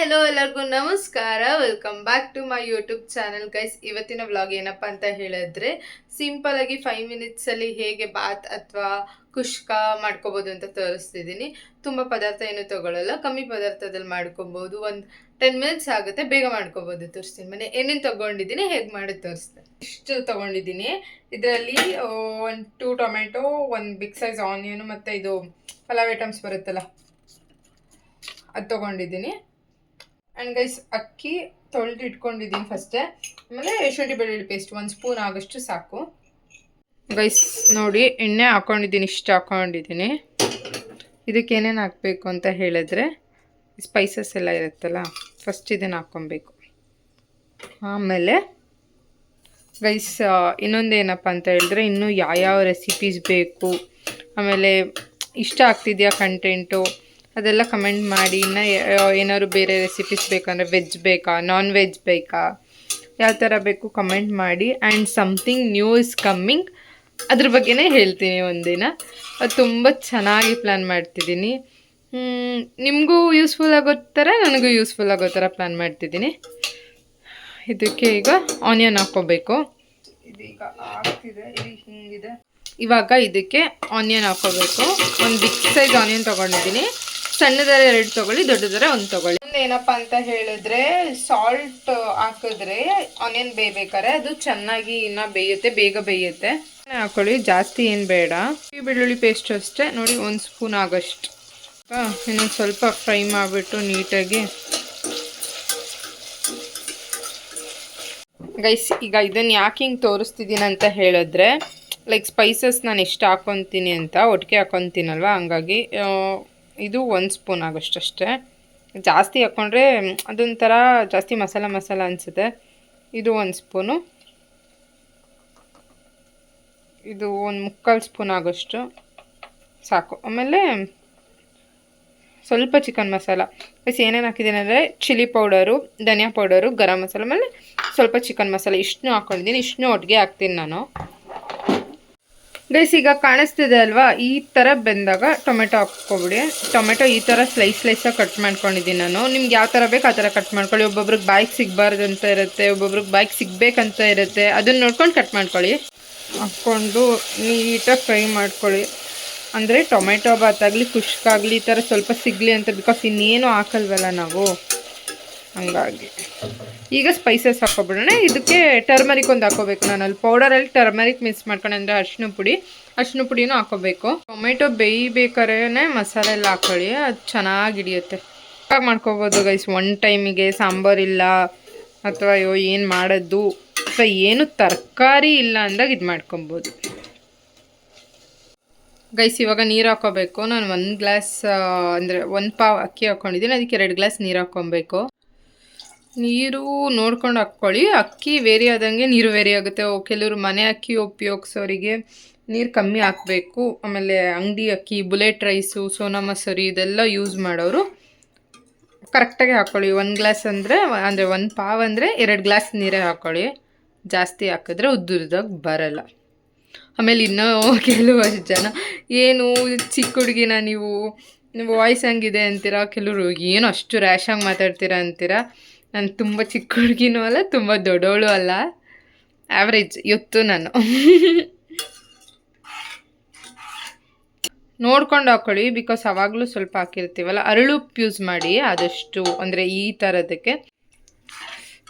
Hello ಎಲ್ಲರಿಗೂ ನಮಸ್ಕಾರ. Welcome back to my YouTube channel guys. ಇವತ್ತಿನ ವ್ಲಾಗ್ ಏನಪ್ಪ ಅಂತ ಹೇಳಿದ್ರೆ ಸಿಂಪಲ್ ಆಗಿ 5 ಮಿನಿಟ್ಸ್ ಅಲ್ಲಿ ಹೇಗೆ ಬಾತ್ ಅಥವಾ ಕುಷ್ಕ ಮಾಡ್ಕೋಬಹುದು ಅಂತ ತೋರಿಸ್ತಿದ್ದೀನಿ. ತುಂಬಾ ಪದಾರ್ಥ ಏನು ತಗೊಳ್ಳಲ್ಲ, ಕಮ್ಮಿ ಪದಾರ್ಥದಲ್ಲಿ ಮಾಡ್ಕೋಬಹುದು. ಒಂದು 10 ಮಿನಿಟ್ಸ್ ಆಗುತ್ತೆ, ಬೇಗ ಮಾಡ್ಕೋಬಹುದು. ತೋರಿಸ್ತೀನಿ ಮನೆ ಏನೇನು ತಗೊಂಡಿದ್ದೀನಿ, ಹೇಗೆ ಮಾಡಿ ತೋರಿಸ್ತೀನಿ. ಇಷ್ಟು ತಗೊಂಡಿದ್ದೀನಿ. ಇದರಲ್ಲಿ 2 ಟೊಮೆಟೊ, 1 ಬಿಗ್ ಸೈಜ್ ಆನಿಯನ್ ಮತ್ತೆ ಇದು ಪಲಾವ್ ಐಟಮ್ಸ್ ಬರುತ್ತಲ್ಲ ಅದು ತಗೊಂಡಿದ್ದೀನಿ. ಆ್ಯಂಡ್ ಗೈಸ್ ಅಕ್ಕಿ ತೊಳೆದು ಇಟ್ಕೊಂಡಿದ್ದೀನಿ ಫಸ್ಟೇ. ಆಮೇಲೆ ಶುಂಠಿ ಬೆಳ್ಳುಳ್ಳಿ ಪೇಸ್ಟ್ 1 ಸ್ಪೂನ್ ಆಗೋಷ್ಟು ಸಾಕು. ಗೈಸ್ ನೋಡಿ, ಎಣ್ಣೆ ಹಾಕ್ಕೊಂಡಿದ್ದೀನಿ, ಇಷ್ಟು ಹಾಕ್ಕೊಂಡಿದ್ದೀನಿ. ಇದಕ್ಕೆ ಏನೇನು ಹಾಕಬೇಕು ಅಂತ ಹೇಳಿದ್ರೆ ಸ್ಪೈಸಸ್ ಎಲ್ಲ ಇರುತ್ತಲ್ಲ, ಫಸ್ಟ್ ಇದನ್ನು ಹಾಕ್ಕೊಬೇಕು. ಆಮೇಲೆ ಗೈಸ್ ಇನ್ನೊಂದೇನಪ್ಪ ಅಂತ ಹೇಳಿದ್ರೆ, ಇನ್ನೂ ಯಾವ್ಯಾವ ರೆಸಿಪೀಸ್ ಬೇಕು, ಆಮೇಲೆ ಇಷ್ಟ ಆಗ್ತಿದೆಯಾ ಕಂಟೆಂಟು ಅದೆಲ್ಲ ಕಮೆಂಟ್ ಮಾಡಿ. ಇನ್ನು ಏನಾದ್ರು ಬೇರೆ ರೆಸಿಪೀಸ್ ಬೇಕಂದರೆ ವೆಜ್ ಬೇಕಾ, ನಾನ್ ವೆಜ್ ಬೇಕಾ, ಯಾವ ಥರ ಬೇಕು ಕಮೆಂಟ್ ಮಾಡಿ. And something new is coming, ಅದ್ರ ಬಗ್ಗೆನೇ ಹೇಳ್ತೀನಿ ಒಂದಿನ. ಅದು ತುಂಬ ಚೆನ್ನಾಗಿ ಪ್ಲ್ಯಾನ್ ಮಾಡ್ತಿದ್ದೀನಿ. ನಿಮಗೂ ಯೂಸ್ಫುಲ್ ಆಗೋ ಥರ ನನಗೂ ಯೂಸ್ಫುಲ್ ಆಗೋ ಥರ ಪ್ಲ್ಯಾನ್ ಮಾಡ್ತಿದ್ದೀನಿ. ಇದಕ್ಕೆ ಈಗ ಆನಿಯನ್ ಹಾಕ್ಕೋಬೇಕು. ಇದೀಗ ಆಗ್ತಿದೆ, ಇದು ಹಿಂಗಿದೆ. ಇವಾಗ ಇದಕ್ಕೆ ಆನಿಯನ್ ಹಾಕ್ಕೋಬೇಕು. ಒಂದು ಬಿಗ್ ಸೈಜ್ ಆನಿಯನ್ ತೊಗೊಂಡಿದ್ದೀನಿ. ಸಣ್ಣದರೆ 2 ತೊಗೊಳ್ಳಿ, ದೊಡ್ಡದರೆ 1 ತೊಗೊಳ್ಳಿ. ಏನಪ್ಪ ಅಂತ ಹೇಳಿದ್ರೆ, ಸಾಲ್ಟ್ ಹಾಕಿದ್ರೆ ಆನಿಯನ್ ಬೇಯ್ಬೇಕಾರೆ ಅದು ಚೆನ್ನಾಗಿ ಇನ್ನು ಬೇಯುತ್ತೆ, ಬೇಗ ಬೇಯುತ್ತೆ. ಹಾಕೊಳ್ಳಿ, ಜಾಸ್ತಿ ಏನು ಬೇಡ. ಬೆಳ್ಳುಳ್ಳಿ ಪೇಸ್ಟ್ ಅಷ್ಟೇ ನೋಡಿ, 1 ಸ್ಪೂನ್ ಆಗೋಷ್ಟು. ಇನ್ನೊಂದು ಸ್ವಲ್ಪ ಫ್ರೈ ಮಾಡಿಬಿಟ್ಟು ನೀಟಾಗಿ. ಗೈಸ್ ಈಗ ಇದನ್ನು ಯಾಕೆ ಹಿಂಗೆ ತೋರಿಸ್ತಿದ್ದೀನಿ ಅಂತ ಹೇಳಿದ್ರೆ, ಲೈಕ್ ಸ್ಪೈಸಸ್ ನಾನು ಎಷ್ಟು ಹಾಕ್ಕೊತೀನಿ ಅಂತ ಒಟ್ಟಿಗೆ ಹಾಕ್ಕೊತೀನಲ್ವ, ಹಂಗಾಗಿ ಇದು 1 ಸ್ಪೂನ್ ಆಗೋಷ್ಟು ಅಷ್ಟೇ. ಜಾಸ್ತಿ ಹಾಕ್ಕೊಂಡ್ರೆ ಅದೊಂಥರ ಜಾಸ್ತಿ ಮಸಾಲ ಅನಿಸುತ್ತೆ. ಇದು 1 ಸ್ಪೂನು, ಇದು 1/4 ಸ್ಪೂನ್ ಆಗೋಷ್ಟು ಸಾಕು. ಆಮೇಲೆ ಸ್ವಲ್ಪ ಚಿಕನ್ ಮಸಾಲ. ಬಸ್ ಏನೇನು ಹಾಕಿದ್ದೀನಿ ಅಂದರೆ ಚಿಲ್ಲಿ ಪೌಡರು, ಧನಿಯಾ ಪೌಡರು, ಗರಂ ಮಸಾಲ, ಆಮೇಲೆ ಸ್ವಲ್ಪ ಚಿಕನ್ ಮಸಾಲ, ಇಷ್ಟನ್ನೂ ಹಾಕ್ಕೊಂಡಿದ್ದೀನಿ. ಇಷ್ಟನ್ನೂ ಒಟ್ಟಿಗೆ ಹಾಕ್ತೀನಿ ನಾನು. ಗೈಸ್ ಈಗ ಕಾಣಿಸ್ತಿದೆ ಅಲ್ವಾ, ಈ ಥರ ಬೆಂದಾಗ ಟೊಮೆಟೊ ಹಾಕ್ಕೊಬಿಡಿ. ಟೊಮೆಟೊ ಈ ಥರ ಸ್ಲೈಸಾಗಿ ಕಟ್ ಮಾಡ್ಕೊಂಡಿದ್ದೀನಿ ನಾನು. ನಿಮ್ಗೆ ಯಾವ ಥರ ಬೇಕು ಆ ಥರ ಕಟ್ ಮಾಡ್ಕೊಳ್ಳಿ. ಒಬ್ಬೊಬ್ರಿಗೆ ಬಾಯಿಗೆ ಸಿಗಬಾರ್ದು ಅಂತ ಇರುತ್ತೆ, ಒಬ್ಬೊಬ್ರಿಗೆ ಬಾಯಿಗೆ ಸಿಗಬೇಕಂತ ಇರುತ್ತೆ. ಅದನ್ನು ನೋಡ್ಕೊಂಡು ಕಟ್ ಮಾಡ್ಕೊಳ್ಳಿ. ಹಾಕ್ಕೊಂಡು ನೀಟಾಗಿ ಫ್ರೈ ಮಾಡ್ಕೊಳ್ಳಿ. ಅಂದರೆ ಟೊಮೆಟೊ ಬಾತಾಗಲಿ ಕುಷ್ಕಾಗಲಿ ಈ ಥರ ಸ್ವಲ್ಪ ಸಿಗಲಿ ಅಂತ, ಬಿಕಾಸ್ ಇನ್ನೇನು ಹಾಕಲ್ವಲ್ಲ ನಾವು, ಹಂಗಾಗಿ. ಈಗ ಸ್ಪೈಸಸ್ ಹಾಕ್ಕೊಬಿಡೋಣ. ಇದಕ್ಕೆ ಟರ್ಮರಿಕ್ ಒಂದು ಹಾಕ್ಕೋಬೇಕು. ನಾನು ಅಲ್ಲಿ ಪೌಡರಲ್ಲಿ ಟರ್ಮರಿಕ್ ಮಿಕ್ಸ್ ಮಾಡ್ಕೊಂಡು, ಅಂದರೆ ಅರಿಶಿನ ಪುಡಿನೂ ಹಾಕ್ಕೋಬೇಕು. ಟೊಮೆಟೊ ಬೇಯಬೇಕಾದ್ರೆ ಮಸಾಲೆ ಎಲ್ಲ ಹಾಕ್ಕೊಳ್ಳಿ, ಅದು ಚೆನ್ನಾಗಿ ಹಿಡಿಯುತ್ತೆ. ಹಾಗೆ ಮಾಡ್ಕೋಬೋದು ಗೈಸ್. 1 ಟೈಮಿಗೆ ಸಾಂಬಾರಿಲ್ಲ ಅಥವಾ ಅಯ್ಯೋ ಏನು ಮಾಡೋದು ಅಥವಾ ಏನು ತರಕಾರಿ ಇಲ್ಲ ಅಂದಾಗ ಇದು ಮಾಡ್ಕೊಬೋದು ಗೈಸ್. ಇವಾಗ ನೀರು ಹಾಕ್ಕೋಬೇಕು. ನಾನು 1 ಗ್ಲಾಸ್ ಅಂದರೆ 1 ಪಾವ್ ಅಕ್ಕಿ ಹಾಕ್ಕೊಂಡಿದ್ದೀನಿ, ಅದಕ್ಕೆ 2 ಗ್ಲಾಸ್ ನೀರು ಹಾಕ್ಕೊಬೇಕು. ನೀರು ನೋಡ್ಕೊಂಡು ಹಾಕ್ಕೊಳ್ಳಿ. ಅಕ್ಕಿ ವೇರಿ ಆದಂಗೆ ನೀರು ವೇರಿ ಆಗುತ್ತೆ. ಕೆಲವರು ಮನೆ ಅಕ್ಕಿ ಉಪಯೋಗಿಸೋರಿಗೆ ನೀರು ಕಮ್ಮಿ ಹಾಕಬೇಕು. ಆಮೇಲೆ ಅಂಗಡಿ ಅಕ್ಕಿ, ಬುಲೆಟ್ ರೈಸು, ಸೋನಾ ಮಸೂರಿ ಇದೆಲ್ಲ ಯೂಸ್ ಮಾಡೋರು ಕರೆಕ್ಟಾಗಿ ಹಾಕ್ಕೊಳ್ಳಿ. 1 ಗ್ಲಾಸ್ ಅಂದರೆ 1 ಪಾವ್ ಅಂದರೆ 2 ಗ್ಲಾಸ್ ನೀರೇ ಹಾಕ್ಕೊಳ್ಳಿ. ಜಾಸ್ತಿ ಹಾಕಿದ್ರೆ ಉದ್ದುರ್ದಾಗ ಬರಲ್ಲ. ಆಮೇಲೆ ಇನ್ನೂ ಕೆಲವಷ್ಟು ಜನ ಏನು ಚಿಕ್ಕ ಹುಡುಗಿನ ನೀವು ವಾಯ್ಸ್ ಹಂಗಿದೆ ಅಂತೀರಾ, ಕೆಲವರು ಏನು ಅಷ್ಟು ರ್ಯಾಶಾಗಿ ಮಾತಾಡ್ತೀರಾ ಅಂತೀರಾ. ನಾನು ತುಂಬ ಚಿಕ್ಕ ಹುಡುಗಿನೂ ಅಲ್ಲ, ತುಂಬ ದೊಡ್ಡವಳು ಅಲ್ಲ, ಆ್ಯಾವ್ರೇಜ್ ಇವತ್ತು ನಾನು. ನೋಡ್ಕೊಂಡು ಹಾಕ್ಕೊಳ್ಳಿ, ಬಿಕಾಸ್ ಅವಾಗಲೂ ಸ್ವಲ್ಪ ಹಾಕಿರ್ತೀವಲ್ಲ. ಅರಳುಪ್ಪು ಯೂಸ್ ಮಾಡಿ ಆದಷ್ಟು, ಅಂದರೆ ಈ ಥರದಕ್ಕೆ.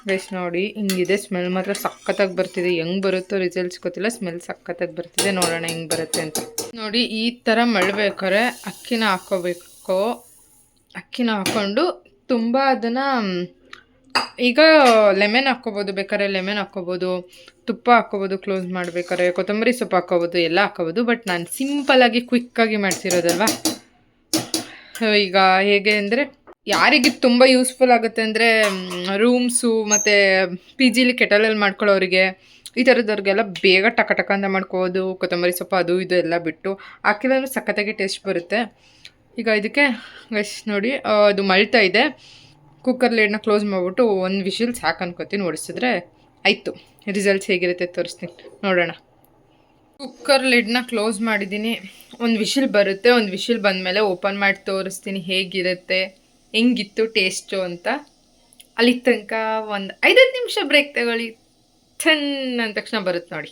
ಗೈಸ್ ನೋಡಿ ಹಿಂಗಿದೆ. ಸ್ಮೆಲ್ ಮಾತ್ರ ಸಖತ್ತಾಗಿ ಬರ್ತಿದೆ. ಹೆಂಗೆ ಬರುತ್ತೋ ರಿಸಲ್ಟ್ಸ್ ಗೊತ್ತಿಲ್ಲ, ಸ್ಮೆಲ್ ಸಖತ್ತಾಗಿ ಬರ್ತಿದೆ. ನೋಡೋಣ ಹೆಂಗೆ ಬರುತ್ತೆ ಅಂತ. ನೋಡಿ ಈ ಥರ ಮಳ್ಬೇಕಾದ್ರೆ ಅಕ್ಕಿನ ಹಾಕ್ಕೋಬೇಕು. ಅಕ್ಕಿನ ಹಾಕ್ಕೊಂಡು ತುಂಬ ಅದನ್ನು, ಈಗ ಲೆಮನ್ ಹಾಕ್ಕೋಬೋದು, ಬೇಕಾದ್ರೆ ಲೆಮನ್ ಹಾಕ್ಕೋಬೋದು, ತುಪ್ಪ ಹಾಕ್ಕೋಬೋದು, ಕ್ಲೋಸ್ ಮಾಡಬೇಕಾದ್ರೆ ಕೊತ್ತಂಬರಿ ಸೊಪ್ಪು ಹಾಕ್ಕೋಬೋದು, ಎಲ್ಲ ಹಾಕ್ಕೋಬೋದು. ಬಟ್ ನಾನು ಸಿಂಪಲ್ಲಾಗಿ ಕ್ವಿಕ್ಕಾಗಿ ಮಾಡ್ತಿರೋದಲ್ವ. ಈಗ ಹೇಗೆ ಅಂದರೆ, ಯಾರಿಗೆ ತುಂಬ ಯೂಸ್ಫುಲ್ ಆಗುತ್ತೆ ಅಂದರೆ ರೂಮ್ಸು ಮತ್ತು ಪಿ ಜಿಲಿ ಕೆಟಲಲ್ಲಿ ಮಾಡ್ಕೊಳ್ಳೋರಿಗೆ, ಈ ಥರದವ್ರಿಗೆಲ್ಲ ಬೇಗ ಟಕ ಅಂತ ಮಾಡ್ಕೋಬೋದು. ಕೊತ್ತಂಬರಿ ಸೊಪ್ಪು ಅದು ಇದು ಎಲ್ಲ ಬಿಟ್ಟು ಹಾಕಿದ್ರೆ ಸಖತ್ತಾಗಿ ಟೇಸ್ಟ್ ಬರುತ್ತೆ. ಈಗ ಇದಕ್ಕೆ ಗೈಸ್ ನೋಡಿ ಅದು ಮಳ್ತಾ ಇದೆ. ಕುಕ್ಕರ್ ಲಿಡ್ನ ಕ್ಲೋಸ್ ಮಾಡಿಬಿಟ್ಟು 1 ವಿಷಿಲ್ ಸಾಕು ಅನ್ಕೋತೀನಿ. ಓಡಿಸಿದ್ರೆ ಆಯಿತು. ರಿಸಲ್ಟ್ಸ್ ಹೇಗಿರುತ್ತೆ ತೋರಿಸ್ತೀನಿ, ನೋಡೋಣ. ಕುಕ್ಕರ್ ಲಿಡ್ನ ಕ್ಲೋಸ್ ಮಾಡಿದ್ದೀನಿ. 1 ವಿಷಿಲ್ ಬರುತ್ತೆ. 1 ವಿಷಿಲ್ ಬಂದಮೇಲೆ ಓಪನ್ ಮಾಡಿ ತೋರಿಸ್ತೀನಿ ಹೇಗಿರುತ್ತೆ ಹೆಂಗಿತ್ತು ಟೇಸ್ಟು ಅಂತ. ಅಲ್ಲಿ ತನಕ ಒಂದು 5 ನಿಮಿಷ ಬ್ರೇಕ್ ತಗೊಳ್ಳಿ. ಥನ್ ಅಂದ ತಕ್ಷಣ ಬರುತ್ತೆ ನೋಡಿ.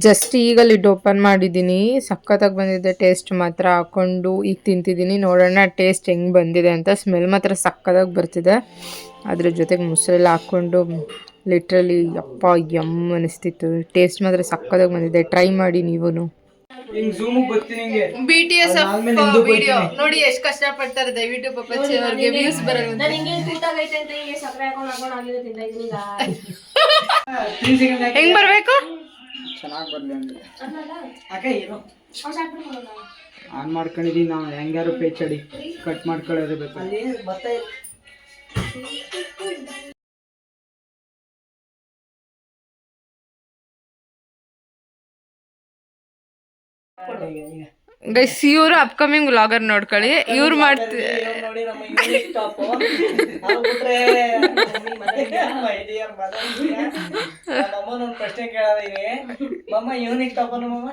ಜಸ್ಟ್ ಈಗ ಲಿಡ್ ಓಪನ್ ಮಾಡಿದ್ದೀನಿ. ಸಖತ್ತಾಗಿ ಬಂದಿದೆ ಟೇಸ್ಟ್ ಮಾತ್ರ. ಹಾಕೊಂಡು ಈಗ ತಿಂತಿದ್ದೀನಿ, ನೋಡೋಣ ಟೇಸ್ಟ್ ಹೆಂಗೆ ಬಂದಿದೆ ಅಂತ. ಸ್ಮೆಲ್ ಮಾತ್ರ ಸಖತ್ತಾಗಿ ಬರ್ತಿದೆ. ಅದ್ರ ಜೊತೆಗೆ ಮೊಸರೆಲ್ಲ ಹಾಕ್ಕೊಂಡು ಲಿಟ್ರಲಿ ಅಪ್ಪ ಯಮ್ ಅನಿಸ್ತಿತ್ತು. ಟೇಸ್ಟ್ ಮಾತ್ರ ಸಖತ್ತಾಗಿ ಬಂದಿದೆ. ಟ್ರೈ ಮಾಡಿ ನೀವು. BTS ವಿಡಿಯೋ ನೋಡಿ ಎಷ್ಟು ಕಷ್ಟಪಡ್ತಾರೆ. ದಯವಿಟ್ಟು ಪಪ್ಪಚ್ಚಿ ಅವ್ರಿಗೆ ವ್ಯೂಸ್ ಬರಲ್ಲ. ಹೆಂಗ್ ಬರ್ಬೇಕು? ಚೆನ್ನಾಗಿ ಬರ್ಲಿ ಅಂದ್ರೆ ಅಕ್ಕ ಏನು ಆನ್ ಮಾಡ್ಕೊಂಡಿದೀನಿ ನಾವು. ಹೆಂಗಾರು ಪೇಚಡಿ ಕಟ್ ಮಾಡ್ಕೊಳ್ಳೋದು ಬೇಕು. ಅಲ್ಲಿ ಮತ್ತೆ ಗೈಸ್ ಇವರು ಅಪ್ಕಮಿಂಗ್ ವ್ಲಾಗರ್ ನೋಡ್ಕೊಳ್ಳಿ. ಇವ್ರು ಮಾಡ್ತಾರೆ ನೋಡಿ ನಮ್ಮ ಯೂನಿಕ್ ಟಾಪ್ ನಮ್ಮನ್ನ ಒಂದು ಪ್ರಶ್ನೆ ಕೇಳೋದಿದೆ. ಮಮ್ಮ ಯೂನಿಕ್ ಟಾಪ್ ಮಮ್ಮ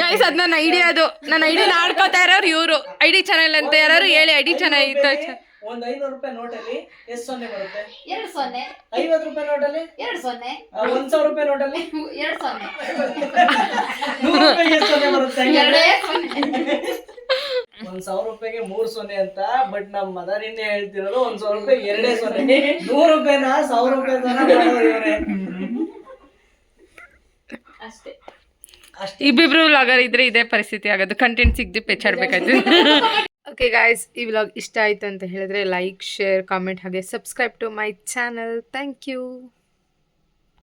ಗೈಸ್ ಅದ್ ನನ್ನ ಐಡಿಯಾ. ಅದು ನನ್ನ ಐಡಿಯಾ ಆಡ್ಕೋತಾ ಇರೋರು ಇವರು. ಐಡಿ ಚಾನೆಲ್ ಅಂತ ಯಾರು ಹೇಳಿ. ಐಡಿ ಚೆನ್ನಾಗಿತ್ತು. ಒಂದು 500 ರೂಪಾಯಿ ನೋಟಲ್ಲಿ ಎಷ್ಟು ಸೊನ್ನೆ ಬರುತ್ತೆ? 2 0. 50 ರೂಪಾಯಿ ನೋಟಲ್ಲಿ 2 0. 1000 ರೂಪಾಯಿ ನೋಟಲ್ಲಿ 2 0. 100 ರೂಪಾಯಿಗೆ ಎಷ್ಟು ಸೊನ್ನೆ ಬರುತ್ತೆ? 2 1000 ರೂಪಾಯಿಗೆ 3 ಸೊನ್ನೆ ಅಂತ. ಬಟ್ ನಮ್ಮ ಮದರ್ ಇನ್ನೇ ಹೇಳ್ತಿರೋದು 1000 ರೂಪಾಯಿ 2 ಸೊನ್ನೆ. 100 ರೂಪಾಯಿನ 1000 ರೂಪಾಯಿ ಇವರೇ ಅಷ್ಟೇ. ಇಬ್ಬಿಬ್ರು ವ್ಲಾಗರ್ ಇದ್ರೆ ಇದೇ ಪರಿಸ್ಥಿತಿ ಆಗೋದು. ಕಂಟೆಂಟ್ ಸಿಗದೆ ಪೆಚ್ಚಾಡ್ಬೇಕಾಯ್ತು. ಓಕೆ ಗಾಯ್ಸ್, ಈ ವ್ಲಾಗ್ ಇಷ್ಟ ಆಯಿತು ಅಂತ ಹೇಳಿದ್ರೆ ಲೈಕ್, ಶೇರ್, ಕಾಮೆಂಟ್ ಹಾಗೆ subscribe to my channel. Thank you.